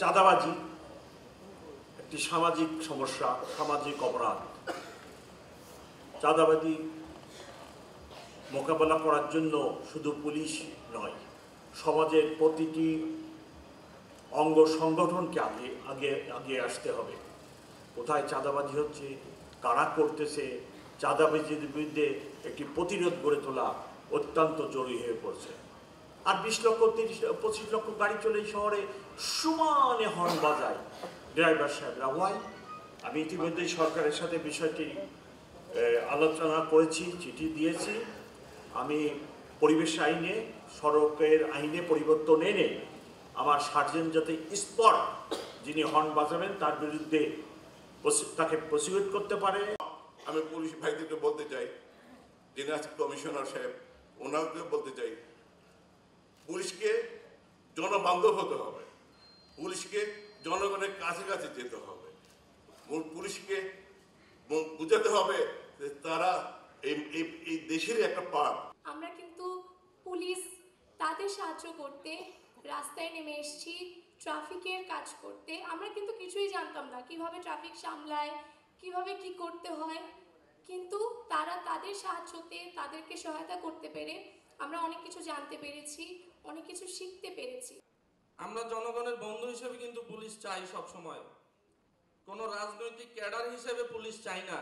চাঁদাবাজি একটি সামাজিক সমস্যা, সামাজিক অপরাধ। চাঁদাবাজি মোকাবেলা করার জন্য শুধু পুলিশ নয়, সমাজের প্রতিটি অঙ্গ সংগঠনকে আগে আসতে হবে। কোথায় চাঁদাবাজি হচ্ছে, কারা করতেছে, চাঁদাবাজির বিরুদ্ধে একটি প্রতিরোধ গড়ে তোলা অত্যন্ত জরুরি হয়ে পড়ছে। আর 20 লক্ষ 25 লক্ষ গাড়ি চলে এই শহরে, সমানে হর্ন বাজায় ড্রাইভার সাহেবরা। ওয়াই? আমি ইতিমধ্যেই সরকারের সাথে বিষয়টি আলোচনা করেছি, চিঠি দিয়েছি। আমি পরিবেশ আইনে, সড়কের আইনে পরিবর্তন এনে আমার সার্জেন্ট যাতে স্পট যিনি হর্ন বাজাবেন তার বিরুদ্ধে তাকে প্রসিকিউট করতে পারে। আমি পুলিশ ভাইদেরকে বলতে চাই, যিনি আজকে কমিশনার সাহেব, ওনাকে বলতে চাই, পুলিশকে জনবান্ধব হতে হবে, পুলিশকে জনগণের কাছে কাছে যেতে হবে, পুলিশকে বুঝাতে হবে যে তারা এই দেশেরই একটা পার্ট। আমরা কিন্তু পুলিশ তাদের সাহায্য করতে রাস্তায় নেমে এসেছি, ট্রাফিকের কাজ করতে। আমরা কিন্তু কিছুই জানতাম না কিভাবে ট্রাফিক সামলায়, কিভাবে কি করতে হয়, কিন্তু তারা তাদের সাহায্যতে তাদেরকে সহায়তা করতে পেরে আমরা অনেক কিছু জানতে পেরেছি, অনেক কিছু শিখতে পেরেছি। আমরা জনগণের বন্ধু হিসেবে কিন্তু পুলিশ চাই সব সময়, কোনো রাজনৈতিক ক্যাডার হিসেবে পুলিশ চাই না।